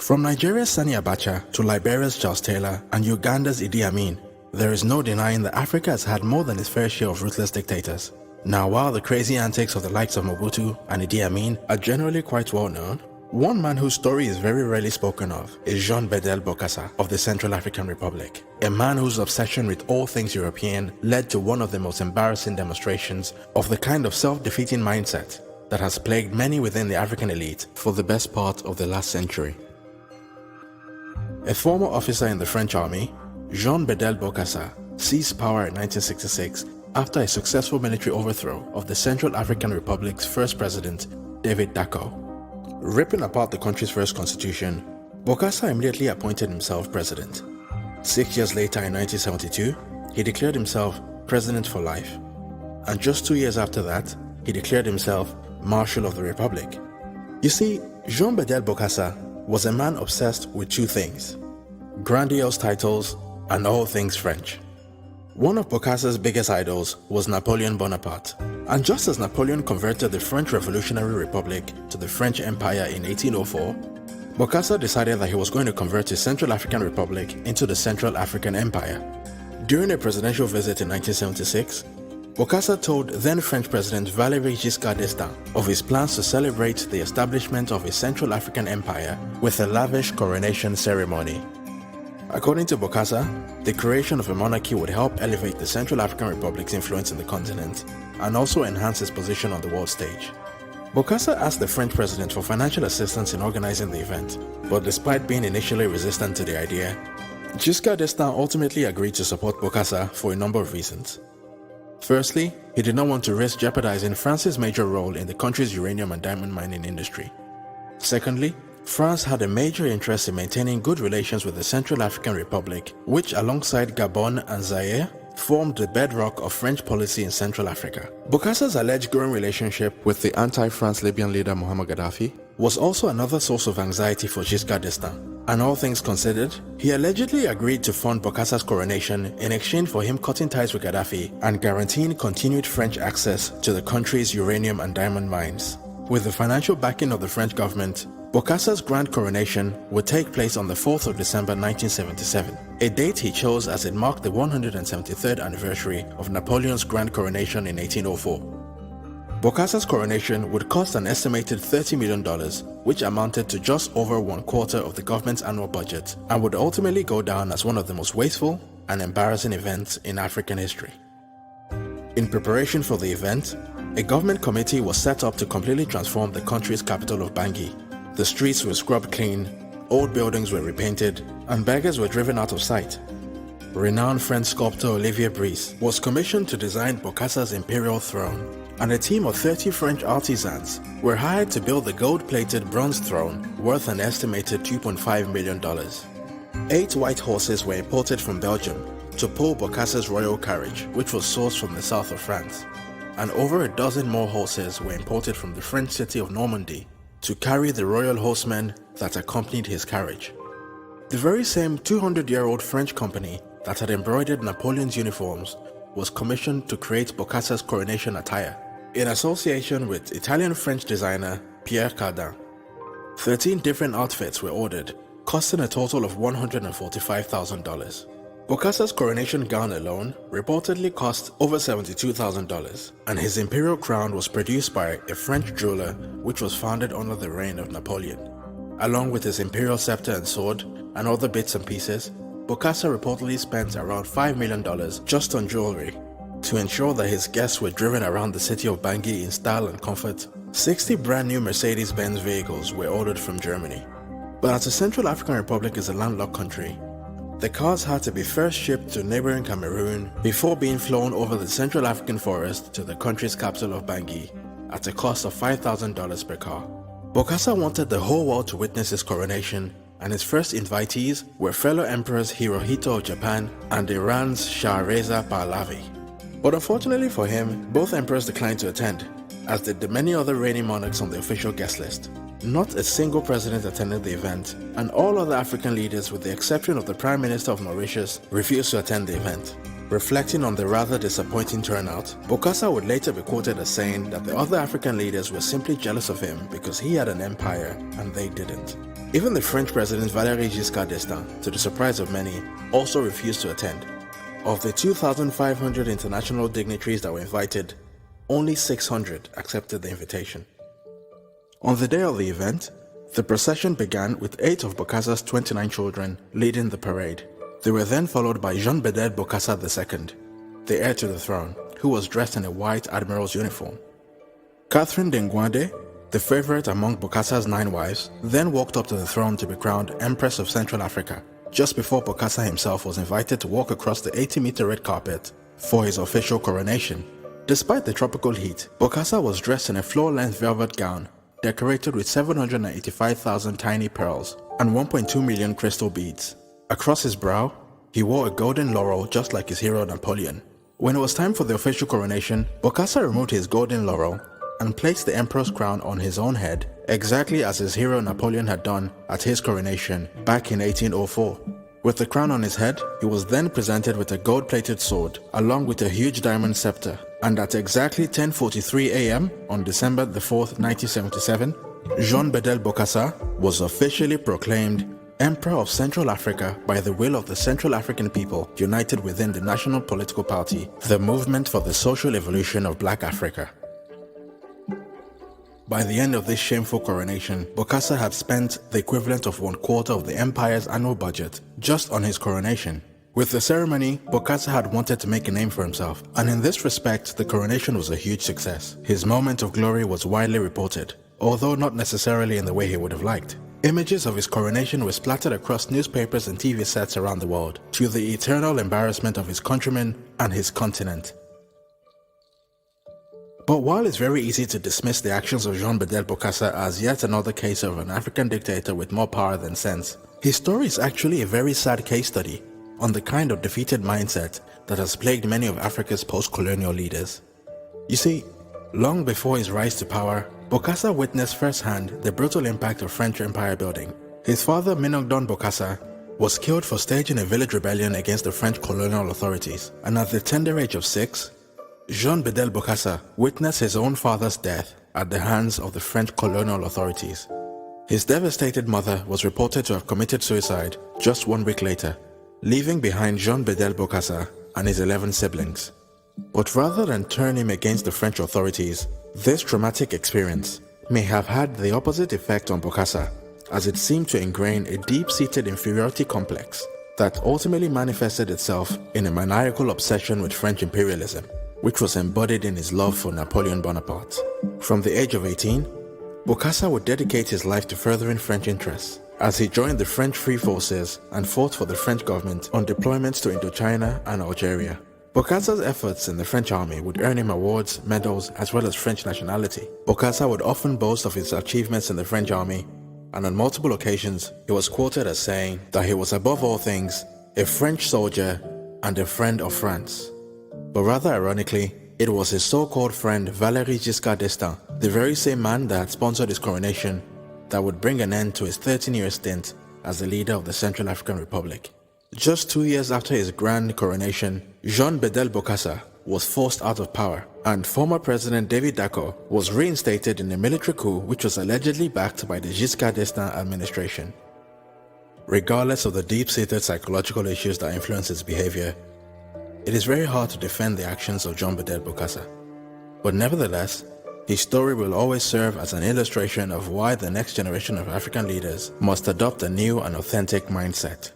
From Nigeria's Sani Abacha to Liberia's Charles Taylor and Uganda's Idi Amin, there is no denying that Africa has had more than its fair share of ruthless dictators. Now, while the crazy antics of the likes of Mobutu and Idi Amin are generally quite well known, one man whose story is very rarely spoken of is Jean-bedel Bokassa of the Central African Republic, a man whose obsession with all things European led to one of the most embarrassing demonstrations of the kind of self-defeating mindset that has plagued many within the African elite for the best part of the last century. A former officer in the French army, Jean-bedel Bokassa seized power in 1966 after a successful military overthrow of the Central African Republic's first president, David Dacko. Ripping apart the country's first constitution, Bokassa immediately appointed himself president. 6 years later, in 1972, he declared himself president for life. And just 2 years after that, he declared himself Marshal of the Republic. You see, Jean-bedel Bokassa was a man obsessed with two things: grandiose titles and all things French. One of Bokassa's biggest idols was Napoleon Bonaparte, and just as Napoleon converted the French Revolutionary Republic to the French Empire in 1804, Bokassa decided that he was going to convert the Central African Republic into the Central African Empire. During a presidential visit in 1976, Bokassa told then French President Valéry Giscard d'Estaing of his plans to celebrate the establishment of a Central African Empire with a lavish coronation ceremony. According to Bokassa, the creation of a monarchy would help elevate the Central African Republic's influence in the continent and also enhance its position on the world stage. Bokassa asked the French president for financial assistance in organizing the event, but despite being initially resistant to the idea, Giscard d'Estaing ultimately agreed to support Bokassa for a number of reasons. Firstly, he did not want to risk jeopardizing France's major role in the country's uranium and diamond mining industry. Secondly, France had a major interest in maintaining good relations with the Central African Republic, which alongside Gabon and Zaire, formed the bedrock of French policy in Central Africa. Bokassa's alleged growing relationship with the anti-France Libyan leader Muammar Gaddafi was also another source of anxiety for Giscard d'Estaing. And all things considered, he allegedly agreed to fund Bokassa's coronation in exchange for him cutting ties with Gaddafi and guaranteeing continued French access to the country's uranium and diamond mines. With the financial backing of the French government, Bokassa's grand coronation would take place on the 4th of December 1977, a date he chose as it marked the 173rd anniversary of Napoleon's grand coronation in 1804. Bokassa's coronation would cost an estimated $30 million, which amounted to just over 1/4 of the government's annual budget, and would ultimately go down as one of the most wasteful and embarrassing events in African history. In preparation for the event, a government committee was set up to completely transform the country's capital of Bangui. The streets were scrubbed clean, old buildings were repainted, and beggars were driven out of sight. Renowned French sculptor Olivier Brice was commissioned to design Bokassa's imperial throne, and a team of 30 French artisans were hired to build the gold-plated bronze throne worth an estimated $2.5 million. 8 white horses were imported from Belgium to pull Bokassa's royal carriage, which was sourced from the south of France, and over a dozen more horses were imported from the French city of Normandy to carry the royal horsemen that accompanied his carriage. The very same 200-year-old French company that had embroidered Napoleon's uniforms was commissioned to create Bokassa's coronation attire, in association with Italian-French designer Pierre Cardin. 13 different outfits were ordered, costing a total of $145,000. Bokassa's coronation gown alone reportedly cost over $72,000, and his imperial crown was produced by a French jeweler which was founded under the reign of Napoleon. Along with his imperial scepter and sword and other bits and pieces, Bokassa reportedly spent around $5 million just on jewelry. To ensure that his guests were driven around the city of Bangui in style and comfort, 60 brand new Mercedes-Benz vehicles were ordered from Germany. But as the Central African Republic is a landlocked country, the cars had to be first shipped to neighboring Cameroon before being flown over the Central African forest to the country's capital of Bangui at a cost of $5,000 per car. Bokassa wanted the whole world to witness his coronation, and his first invitees were fellow emperors Hirohito of Japan and Iran's Shah Reza Pahlavi. But unfortunately for him, both emperors declined to attend, as did the many other reigning monarchs on the official guest list. Not a single president attended the event, and all other African leaders, with the exception of the Prime Minister of Mauritius, refused to attend the event. Reflecting on the rather disappointing turnout, Bokassa would later be quoted as saying that the other African leaders were simply jealous of him because he had an empire and they didn't. Even the French president Valéry Giscard d'Estaing, to the surprise of many, also refused to attend. Of the 2,500 international dignitaries that were invited, only 600 accepted the invitation. On the day of the event, the procession began with 8 of Bokassa's 29 children leading the parade. They were then followed by Jean-bedel Bokassa II, the heir to the throne, who was dressed in a white admiral's uniform. Catherine d'Engwande, the favorite among Bokassa's 9 wives, then walked up to the throne to be crowned Empress of Central Africa, just before Bokassa himself was invited to walk across the 80-meter red carpet for his official coronation. Despite the tropical heat, Bokassa was dressed in a floor-length velvet gown decorated with 785,000 tiny pearls and 1.2 million crystal beads. Across his brow, he wore a golden laurel just like his hero Napoleon. When it was time for the official coronation, Bokassa removed his golden laurel and placed the emperor's crown on his own head, exactly as his hero Napoleon had done at his coronation back in 1804. With the crown on his head, he was then presented with a gold-plated sword along with a huge diamond scepter, and at exactly 10:43 a.m. on December the 4th, 1977, Jean-bedel Bokassa was officially proclaimed Emperor of Central Africa by the will of the Central African people united within the National Political Party, the Movement for the Social Evolution of Black Africa. By the end of this shameful coronation, Bokassa had spent the equivalent of 1/4 of the empire's annual budget just on his coronation. With the ceremony, Bokassa had wanted to make a name for himself, and in this respect, the coronation was a huge success. His moment of glory was widely reported, although not necessarily in the way he would have liked. Images of his coronation were splattered across newspapers and TV sets around the world, to the eternal embarrassment of his countrymen and his continent. But while it's very easy to dismiss the actions of Jean-bedel Bokassa as yet another case of an African dictator with more power than sense, his story is actually a very sad case study on the kind of defeated mindset that has plagued many of Africa's post-colonial leaders. You see, long before his rise to power, Bokassa witnessed firsthand the brutal impact of French empire building. His father, Minogdon Bokassa, was killed for staging a village rebellion against the French colonial authorities, and at the tender age of 6, Jean-bedel Bokassa witnessed his own father's death at the hands of the French colonial authorities. His devastated mother was reported to have committed suicide just 1 week later, leaving behind Jean-bedel Bokassa and his 11 siblings. But rather than turn him against the French authorities, this traumatic experience may have had the opposite effect on Bokassa, as it seemed to ingrain a deep-seated inferiority complex that ultimately manifested itself in a maniacal obsession with French imperialism, which was embodied in his love for Napoleon Bonaparte. From the age of 18, Bokassa would dedicate his life to furthering French interests, as he joined the French Free Forces and fought for the French government on deployments to Indochina and Algeria. Bokassa's efforts in the French army would earn him awards, medals, as well as French nationality. Bokassa would often boast of his achievements in the French army, and on multiple occasions, he was quoted as saying that he was above all things a French soldier and a friend of France. But rather ironically, it was his so-called friend Valéry Giscard d'Estaing, the very same man that had sponsored his coronation, that would bring an end to his 13-year stint as the leader of the Central African Republic. Just 2 years after his grand coronation, Jean-bedel Bokassa was forced out of power, and former President David Dacko was reinstated in a military coup which was allegedly backed by the Giscard d'Estaing administration. Regardless of the deep-seated psychological issues that influence his behavior, it is very hard to defend the actions of Jean-bedel Bokassa. But nevertheless, his story will always serve as an illustration of why the next generation of African leaders must adopt a new and authentic mindset.